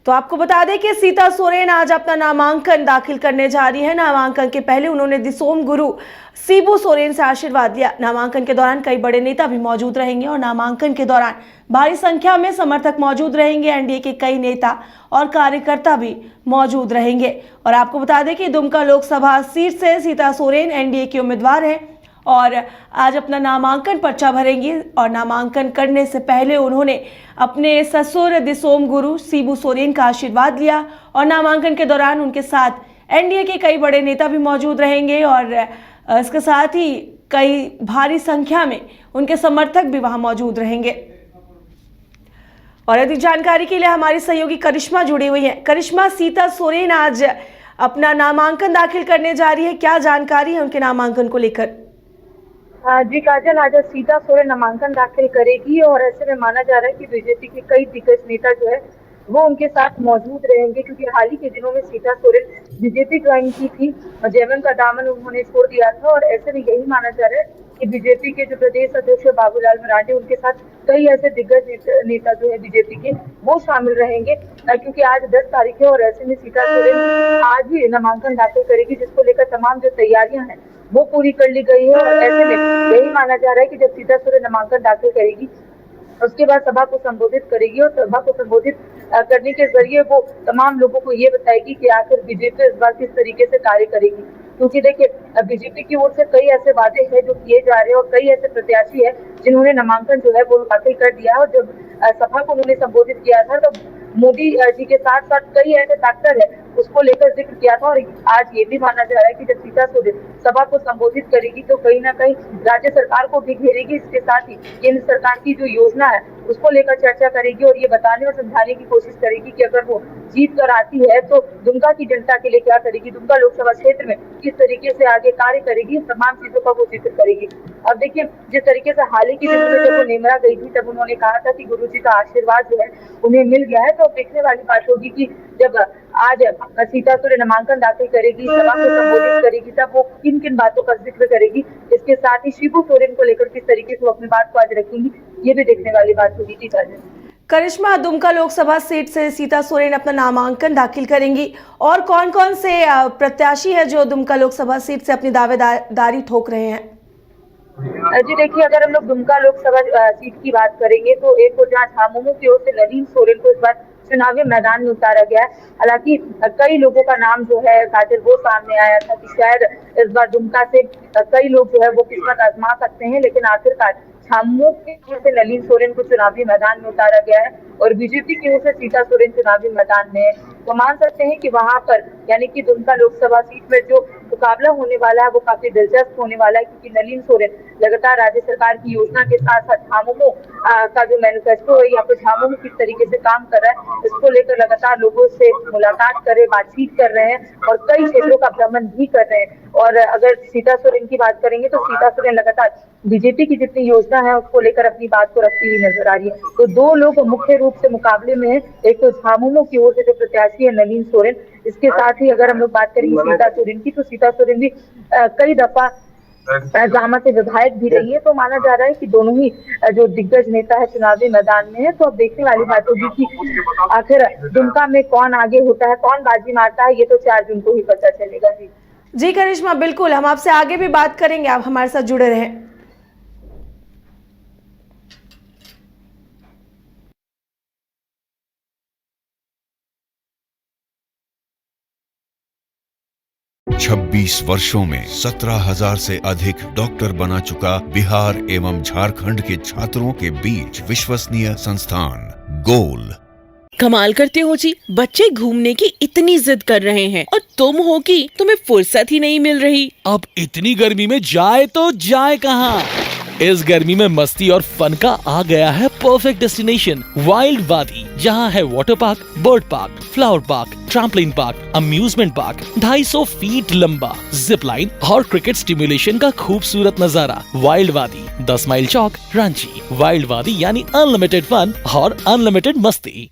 तो आपको बता दें कि सीता सोरेन आज अपना नामांकन दाखिल करने जा रही है। नामांकन के पहले उन्होंने दिसोम गुरु शिबू सोरेन से आशीर्वाद लिया। नामांकन के दौरान कई बड़े नेता भी मौजूद रहेंगे और नामांकन के दौरान भारी संख्या में समर्थक मौजूद रहेंगे। एनडीए के कई नेता और कार्यकर्ता भी मौजूद रहेंगे। और आपको बता दें कि दुमका लोकसभा सीट से सीता सोरेन एनडीए की उम्मीदवार हैं और आज अपना नामांकन पर्चा भरेंगी। और नामांकन करने से पहले उन्होंने अपने ससुर दिसोम गुरु शिबू सोरेन का आशीर्वाद लिया और नामांकन के दौरान उनके साथ एनडीए के कई बड़े नेता भी मौजूद रहेंगे और इसके साथ ही कई भारी संख्या में उनके समर्थक भी वहां मौजूद रहेंगे। और अधिक जानकारी के लिए हमारी सहयोगी करिश्मा जुड़ी हुई है। करिश्मा, सीता सोरेन आज अपना नामांकन दाखिल करने जा रही है, क्या जानकारी है उनके नामांकन को लेकर? जी काजल, आज सीता सोरेन नामांकन दाखिल करेगी और ऐसे में माना जा रहा है कि बीजेपी के कई दिग्गज नेता जो है वो उनके साथ मौजूद रहेंगे, क्योंकि हाल ही के दिनों में सीता सोरेन बीजेपी ज्वाइन की थी और जेएमएम का दामन उन्होंने छोड़ दिया था। और ऐसे में यही माना जा रहा है कि बीजेपी के जो प्रदेश अध्यक्ष बाबूलाल मरांडी, उनके साथ कई ऐसे दिग्गज नेता जो है बीजेपी के वो शामिल रहेंगे, क्योंकि आज 10 तारीख है और ऐसे में सीता सोरेन आज ही नामांकन दाखिल करेगी, जिसको लेकर तमाम जो तैयारियां हैं वो पूरी कर ली गई है। और ऐसे में यही माना जा रहा है कि जब सीता सोरेन नामांकन दाखिल करेगी उसके बाद सभा को संबोधित करेगी और सभा को संबोधित करने के जरिए वो तमाम लोगों को ये बताएगी कि आखिर बीजेपी इस बार किस तरीके से कार्य करेगी। क्योंकि देखिए, बीजेपी की ओर से कई ऐसे वादे हैं जो किए जा रहे हैं और कई ऐसे प्रत्याशी है जिन्होंने नामांकन जो है वो दाखिल कर दिया। और जब सभा को उन्होंने संबोधित किया था तो मोदी जी के साथ साथ कई ऐसे फैक्टर है उसको लेकर जिक्र किया था। और आज ये भी माना जा रहा है कि जब सीता सोरेन सभा को संबोधित करेगी तो कहीं ना कहीं राज्य सरकार को भी घेरेगी, इसके साथ ही केंद्र सरकार की जो योजना है उसको लेकर चर्चा करेगी और ये बताने और समझाने की कोशिश करेगी कि अगर वो जीत कर आती है तो दुमका की जनता के लिए क्या करेगी, दुमका लोकसभा क्षेत्र में किस तरीके से आगे कार्य करेगी, तमाम चीजों का वो जिक्र करेगी। अब देखिए, जिस तरीके से हाल ही की दिनों में जब वो नेमरा गई थी तब उन्होंने कहा था कि गुरुजी का आशीर्वाद जो है उन्हें मिल गया है। तो अब देखने वाली बात होगी कि जब आज सीता सोरेन नामांकन दाखिल करेगी, सभा को संबोधित करेगी, तब वो किन किन बातों का जिक्र करेगी, इसके साथ ही शिबू सोरेन को लेकर किस तरीके से वो अपनी बात को आज रखेंगी, ये भी देखने वाली बात होगी। जी करिश्मा, दुमका लोकसभा सीट से सीता सोरेन अपना नामांकन दाखिल करेंगी और कौन कौन से प्रत्याशी है जो दुमका लोकसभा सीट से अपनी दावेदारी ठोक रहे हैं? जी देखिए, अगर हम लोग दुमका लोकसभा सीट की बात करेंगे तो एक को जहाँ झामुमो की ओर से नलीन सोरेन को इस बार चुनावी मैदान में उतारा गया है। हालांकि कई लोगों का नाम जो है काजल वो सामने आया था कि शायद इस बार दुमका से कई लोग जो है वो किस्मत आजमा सकते हैं, लेकिन आखिरकार झामुमो की ओर से नलीन सोरेन को चुनावी मैदान में उतारा गया है और बीजेपी की ओर से सीता सोरेन चुनावी मैदान में है। तो मान सकते हैं कि वहां पर यानी कि दुमका लोकसभा सीट में जो मुकाबला होने वाला है वो काफी दिलचस्प होने वाला है, क्योंकि नलीन सोरेन लगातार राज्य सरकार की योजना के साथ साथ झामुमो का जो मैनिफेस्टो है या फिर झामुमो किस तरीके से काम कर रहा है इसको लेकर लगातार लोगों से मुलाकात कर रहे, बातचीत कर रहे हैं और कई क्षेत्रों का भ्रमण भी कर रहे हैं। और अगर सीता सोरेन की बात करेंगे तो सीता सोरेन लगातार बीजेपी की जितनी योजना है उसको लेकर अपनी बात को रखती हुई नजर आ रही है। तो दो लोग मुख्य रूप से मुकाबले में है, एक तो झामुमो की ओर से जो प्रत्याशी है नलीन सोरेन, इसके साथ ही अगर हम लोग बात करेंगे सीता सोरेन की तो सीता सोरेन भी कई दफा जामा से विधायक भी रही है। तो माना जा रहा है कि दोनों ही जो दिग्गज नेता है चुनावी मैदान में है। तो अब देखने वाली बात होगी कि आखिर दुमका में कौन आगे होता है, कौन बाजी मारता है, ये तो 4 जून को ही पता चलेगा। जी करिश्मा, बिल्कुल हम आपसे आगे भी बात करेंगे, आप हमारे साथ जुड़े रहें। छब्बीस वर्षों में 17,000 से अधिक डॉक्टर बना चुका बिहार एवं झारखंड के छात्रों के बीच विश्वसनीय संस्थान गोल। कमाल करते हो जी, बच्चे घूमने की इतनी जिद कर रहे हैं और तुम हो कि तुम्हें फुर्सत ही नहीं मिल रही। अब इतनी गर्मी में जाए तो जाए कहाँ? इस गर्मी में मस्ती और फन का आ गया है परफेक्ट डेस्टिनेशन वाइल्ड वादी, जहाँ है water park, bird park, flower park, trampoline park, amusement park, 250 feet लंबा जिप लाइन और क्रिकेट स्टिमुलेशन का खूबसूरत नजारा। वाइल्ड वादी, 10 माइल चौक, रांची। वाइल्ड वादी यानी अनलिमिटेड फन और अनलिमिटेड मस्ती।